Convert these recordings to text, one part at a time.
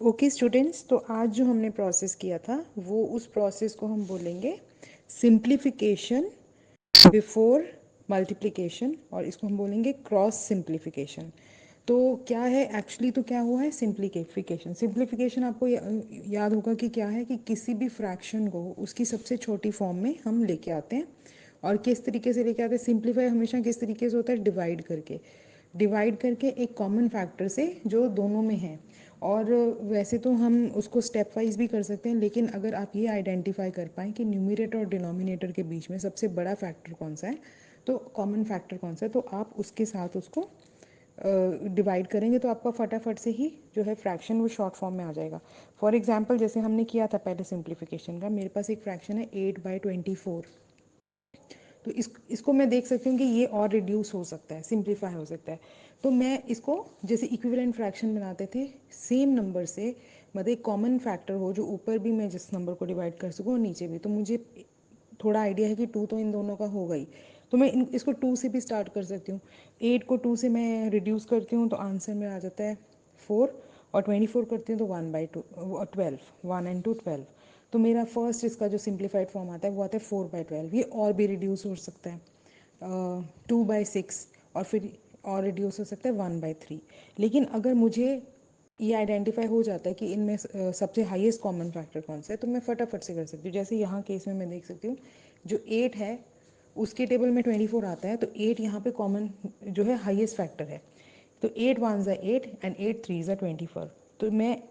Okay students, तो आज जो हमने प्रोसेस किया था वो उस प्रोसेस को हम बोलेंगे सिंप्लीफिकेशन बिफोर मल्टीप्लिकेशन, और इसको हम बोलेंगे क्रॉस सिंप्लीफिकेशन। तो क्या है एक्चुअली, तो क्या हुआ है सिंप्लीफिकेशन। सिंप्लीफिकेशन आपको याद होगा कि क्या है कि किसी भी फ्रैक्शन को उसकी सबसे छोटी फॉर्म में हम लेके आते हैं। और किस तरीके से लेके आते हैं, सिंप्लीफाई हमेशा किस तरीके से होता है, डिवाइड करके एक कॉमन फैक्टर से जो दोनों में है। और वैसे तो हम उसको स्टेप वाइज भी कर सकते हैं, लेकिन अगर आप ये आइडेंटिफाई कर पाएँ कि न्यूमरेटर और डिनोमिनेटर के बीच में सबसे बड़ा फैक्टर कौन सा है, तो कॉमन फैक्टर कौन सा है, तो आप उसके साथ उसको डिवाइड करेंगे तो आपका फटाफट से ही जो है फ्रैक्शन वो शॉर्ट फॉर्म में आ जाएगा। फॉर एग्जांपल जैसे हमने किया था पहले सिंप्लीफिकेशन का, मेरे पास एक फ्रैक्शन है 8/24। तो इसको मैं देख सकती हूँ कि ये और रिड्यूस हो सकता है, सिंप्लीफाई हो सकता है। तो मैं इसको जैसे इक्विवेलेंट फ्रैक्शन बनाते थे, सेम नंबर से मतलब एक कॉमन फैक्टर हो जो ऊपर भी मैं जिस नंबर को डिवाइड कर सकूँ और नीचे भी, तो मुझे थोड़ा आइडिया है कि 2 तो इन दोनों का होगा ही। तो मैं इसको 2 से भी स्टार्ट कर सकती हूँ। 8 को 2 से मैं रिड्यूस करती हूँ तो आंसर में आ जाता है 4, और 24 करती हूँ तो 1/2 12, 1 and 2 12। तो मेरा फर्स्ट इसका जो सिंप्लीफाइड फॉर्म आता है वो आता है 4/12। ये और भी रिड्यूस हो सकता है 2/6, और फिर और रिड्यूस हो सकता है 1/3। लेकिन अगर मुझे ये आइडेंटिफाई हो जाता है कि इनमें सबसे हाईएस्ट कॉमन फैक्टर कौन सा है, तो मैं फटाफट से कर सकती हूँ। जैसे यहाँ केस में मैं देख सकती हूँ जो 8 है उसके टेबल में 24 आता है, तो 8 यहाँ पे कॉमन जो है हाईएस्ट फैक्टर है। तो 8 1 8 एंड 8 3 24। तो मैं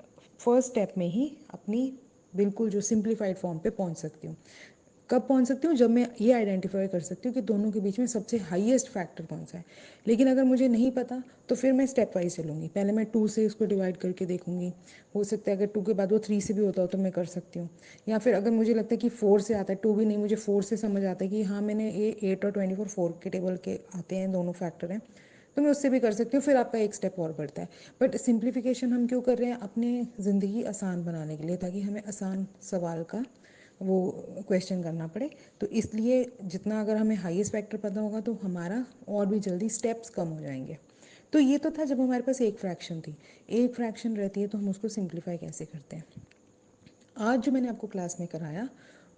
फर्स्ट स्टेप में ही अपनी बिल्कुल जो सिंप्लीफाइड फॉर्म पे पहुंच सकती हूँ। कब पहुंच सकती हूँ, जब मैं ये आइडेंटिफाई कर सकती हूँ कि दोनों के बीच में सबसे हाईएस्ट फैक्टर कौन सा है। लेकिन अगर मुझे नहीं पता तो फिर मैं स्टेप वाइज चलूँगी। पहले मैं 2 से इसको डिवाइड करके देखूँगी, हो सकता है अगर 2 के बाद वो 3 से भी होता हो तो मैं कर सकती हूँ। या फिर अगर मुझे लगता है कि 4 से आता है, 2 भी नहीं, मुझे 4 से समझ आता है कि हाँ मैंने ये 8 और 24 4 के टेबल के आते हैं, दोनों फैक्टर हैं, तो मैं उससे भी कर सकती हूँ। फिर आपका एक स्टेप और बढ़ता है। बट सिंप्लीफिकेशन हम क्यों कर रहे हैं, अपने ज़िंदगी आसान बनाने के लिए, ताकि हमें आसान सवाल का वो क्वेश्चन करना पड़े। तो इसलिए जितना अगर हमें हाईएस्ट फैक्टर पता होगा तो हमारा और भी जल्दी स्टेप्स कम हो जाएंगे। तो ये तो था जब हमारे पास एक फ्रैक्शन थी। एक फ्रैक्शन रहती है तो हम उसको सिंप्लीफाई कैसे करते हैं। आज जो मैंने आपको क्लास में कराया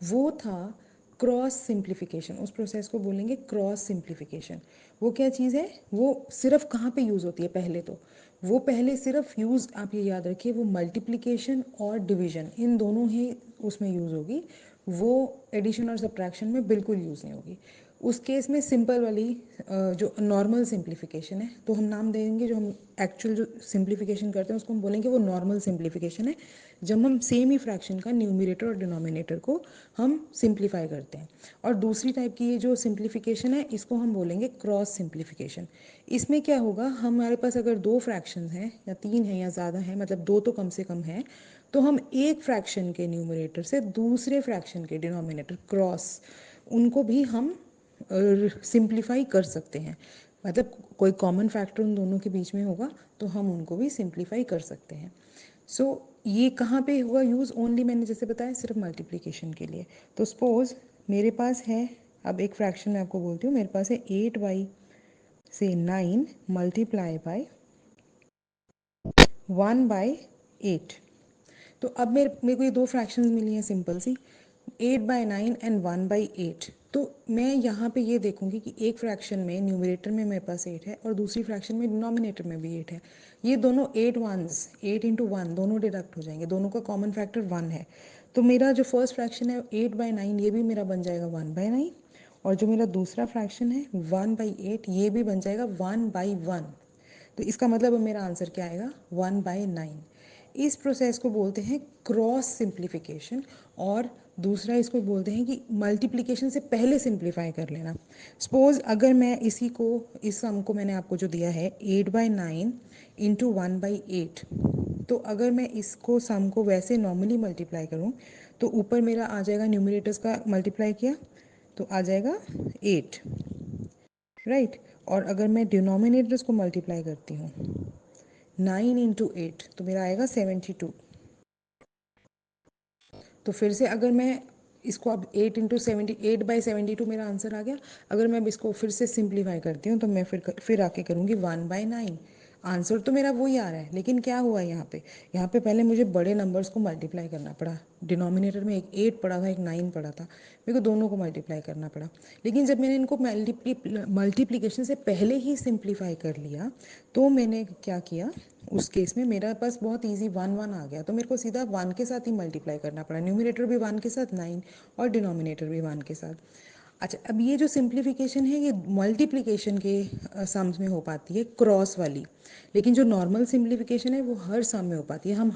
वो था क्रॉस सिंप्लीफिकेशन। उस प्रोसेस को बोलेंगे क्रॉस सिंप्लीफिकेशन। वो क्या चीज़ है, वो सिर्फ कहाँ पे यूज़ होती है, पहले तो वो पहले सिर्फ यूज़, आप ये याद रखिए, वो मल्टीप्लिकेशन और डिवीजन इन दोनों ही उसमें यूज़ होगी। वो एडिशन और सब्ट्रैक्शन में बिल्कुल यूज़ नहीं होगी। उस केस में सिंपल वाली जो नॉर्मल सिंप्लीफिकेशन है, तो हम नाम देंगे, जो हम एक्चुअल जो सिंप्लीफिकेशन करते हैं उसको हम बोलेंगे वो नॉर्मल सिंप्लीफिकेशन है, जब हम सेम ही फ्रैक्शन का न्यूमरेटर और डिनोमिनेटर को हम सिंप्लीफाई करते हैं। और दूसरी टाइप की ये जो सिंप्लीफिकेशन है इसको हम बोलेंगे क्रॉस सिंप्लीफिकेशन। इसमें क्या होगा, हमारे पास अगर दो फ्रैक्शंस हैं या तीन हैं या ज़्यादा हैं, मतलब दो तो कम से कम है, तो हम एक फ्रैक्शन के न्यूमरेटर से दूसरे फ्रैक्शन के डिनोमिनेटर क्रॉस, उनको भी हम सिंप्लीफाई कर सकते हैं। मतलब कोई कॉमन फैक्टर उन दोनों के बीच में होगा तो हम उनको भी सिंप्लीफाई कर सकते हैं। सो ये कहाँ पे हुआ यूज़, ओनली मैंने जैसे बताया सिर्फ मल्टीप्लिकेशन के लिए। तो सपोज मेरे पास है, अब एक फ्रैक्शन मैं आपको बोलती हूँ, मेरे पास है 8/9 मल्टीप्लाई बाय 1/8। तो अब मेरे को ये दो फ्रैक्शंस मिली हैं सिंपल सी, 8/9 एंड 1/8। तो मैं यहाँ पे ये देखूँगी कि एक फ्रैक्शन में न्यूमरेटर में मेरे पास 8 है और दूसरी फ्रैक्शन में डिनोमिनेटर में भी 8 है। ये दोनों 8 वंस, 8 इंटू 1 दोनों डिडक्ट हो जाएंगे, दोनों का कॉमन फैक्टर 1 है। तो मेरा जो फर्स्ट फ्रैक्शन है 8/9 ये भी मेरा बन जाएगा 1/9, और जो मेरा दूसरा फ्रैक्शन है 1/8 ये भी बन जाएगा 1/1। तो इसका मतलब मेरा आंसर क्या आएगा, 1/9। इस प्रोसेस को बोलते हैं क्रॉस सिंप्लीफिकेशन। और दूसरा इसको बोलते हैं कि मल्टीप्लिकेशन से पहले सिंप्लीफाई कर लेना। सपोज अगर मैं इसी को, इस सम को मैंने आपको जो दिया है 8/9 इंटू 1/8, तो अगर मैं इसको सम को वैसे नॉर्मली मल्टीप्लाई करूँ तो ऊपर मेरा आ जाएगा, न्यूमरेटर्स का मल्टीप्लाई किया तो आ जाएगा 8, राइट। और अगर मैं डिनोमिनेटर्स को मल्टीप्लाई करती हूँ 9 इंटू 8 तो मेरा आएगा 72। तो फिर से अगर मैं इसको अब 8 इंटू 70, 8/72 मेरा आंसर आ गया। अगर मैं अब इसको फिर से सिंप्लीफाई करती हूँ तो मैं फिर आके करूँगी 1/9। आंसर तो मेरा वही आ रहा है, लेकिन क्या हुआ यहाँ पे पहले मुझे बड़े नंबर्स को मल्टीप्लाई करना पड़ा। डिनोमिनेटर में एक 8 पड़ा था, एक 9 पड़ा था, मेरे को दोनों को मल्टीप्लाई करना पड़ा। लेकिन जब मैंने इनको मल्टीप्लिकेशन से पहले ही सिंप्लीफाई कर लिया, तो मैंने क्या किया, उस केस में मेरा पास बहुत ईजी 1 1 आ गया, तो मेरे को सीधा 1 के साथ ही मल्टीप्लाई करना पड़ा। न्यूमिनेटर भी 1 के साथ 9 और डिनोमिनेटर भी 1 के साथ। अच्छा, अब ये जो सिंप्लीफिकेशन है ये मल्टीप्लिकेशन के सम्स में हो पाती है, क्रॉस वाली। लेकिन जो नॉर्मल सिंप्लीफिकेशन है वो हर सम में हो पाती है। हम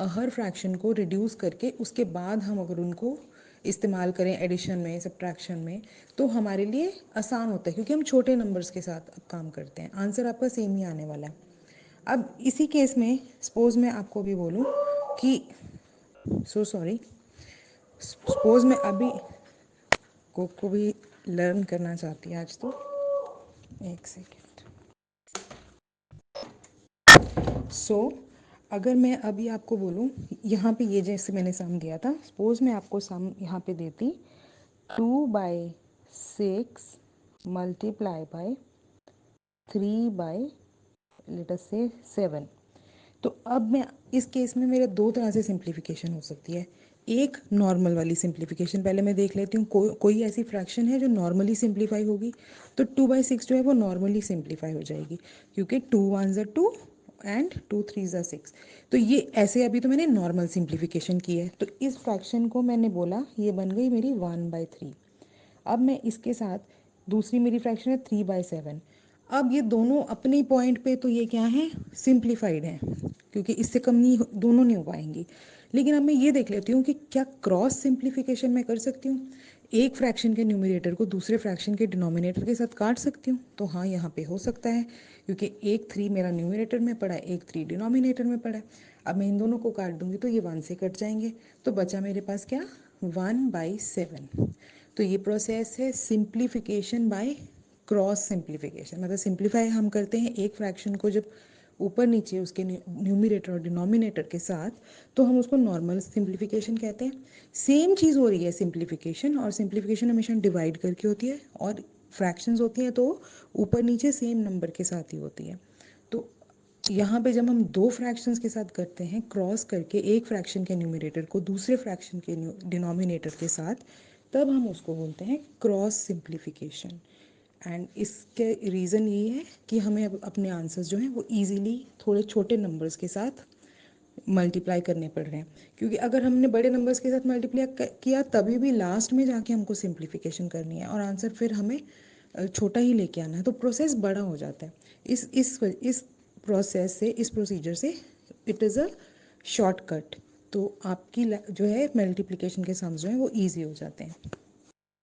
हर फ्रैक्शन को रिड्यूस करके उसके बाद हम अगर उनको इस्तेमाल करें एडिशन में, सब्ट्रैक्शन में, तो हमारे लिए आसान होता है, क्योंकि हम छोटे नंबर्स के साथ अब काम करते हैं। आंसर आपका सेम ही आने वाला है। अब इसी केस में सपोज मैं आपको भी बोलूँ कि सॉरी, सपोज मैं अभी को भी लर्न करना चाहती है आज, तो एक सेकेंड। अगर मैं अभी आपको बोलूँ, यहाँ पे ये जैसे मैंने सम दिया था, सपोज मैं आपको सम यहाँ पे देती 2/6 मल्टीप्लाई बाय 3/7। तो अब मैं इस केस में मेरे दो तरह से सिंप्लीफिकेशन हो सकती है। एक नॉर्मल वाली सिंप्लीफिकेशन, पहले मैं देख लेती हूँ कोई ऐसी फ्रैक्शन है जो नॉर्मली सिंप्लीफाई होगी, तो 2/6 जो है वो नॉर्मली सिंप्लीफाई हो जाएगी, क्योंकि 2 1 2 एंड 2 3 6। तो ये ऐसे अभी तो मैंने नॉर्मल सिंप्लीफिकेशन की है, तो इस फ्रैक्शन को मैंने बोला ये बन गई मेरी 1/3। अब मैं इसके साथ दूसरी मेरी फ्रैक्शन है 3/7। अब ये दोनों अपने पॉइंट पे तो ये क्या है, सिंप्लीफाइड है, क्योंकि इससे कम नहीं दोनों नहीं हो पाएंगी। लेकिन अब मैं ये देख लेती हूँ कि क्या क्रॉस सिंप्लीफिकेशन मैं कर सकती हूँ, एक फ्रैक्शन के न्यूमरेटर को दूसरे फ्रैक्शन के डिनोमिनेटर के साथ काट सकती हूँ। तो हाँ, यहाँ पे हो सकता है, क्योंकि एक 3 मेरा न्यूमरेटर में पड़ा है, एक 3 डिनोमिनेटर में पड़ा है। अब मैं इन दोनों को काट दूंगी तो ये 1 से कट जाएंगे, तो बचा मेरे पास क्या, 1/7। तो ये प्रोसेस है सिंप्लीफिकेशन बाय क्रॉस सिंप्लीफिकेशन। मतलब सिंप्लीफाई हम करते हैं एक फ्रैक्शन को जब ऊपर नीचे उसके न्यूमरेटर और डिनोमिनेटर के साथ, तो हम उसको नॉर्मल सिंप्लीफिकेशन कहते हैं। सेम चीज़ हो रही है सिंप्लीफिकेशन, और सिंप्लीफिकेशन हमेशा डिवाइड करके होती है, और फ्रैक्शंस होती हैं तो ऊपर नीचे सेम नंबर के साथ ही होती है। तो यहाँ पे जब हम दो फ्रैक्शंस के साथ करते हैं क्रॉस करके, एक फ्रैक्शन के न्यूमरेटर को दूसरे फ्रैक्शन के डिनोमिनेटर के साथ, तब हम उसको बोलते हैं क्रॉस सिंप्लीफिकेशन। एंड इसके रीज़न ये है कि हमें अब अपने आंसर्स जो हैं वो इजीली थोड़े छोटे नंबर्स के साथ मल्टीप्लाई करने पड़ रहे हैं, क्योंकि अगर हमने बड़े नंबर्स के साथ मल्टीप्लाई किया तभी भी लास्ट में जाके हमको सिंप्लीफिकेशन करनी है, और आंसर फिर हमें छोटा ही लेके आना है, तो प्रोसेस बड़ा हो जाता है। इस प्रोसेस से, इस प्रोसीजर से इट इज़ अ शॉर्टकट। तो आपकी जो है मल्टीप्लिकेशन के सम्स जो हैं वो ईजी हो जाते हैं।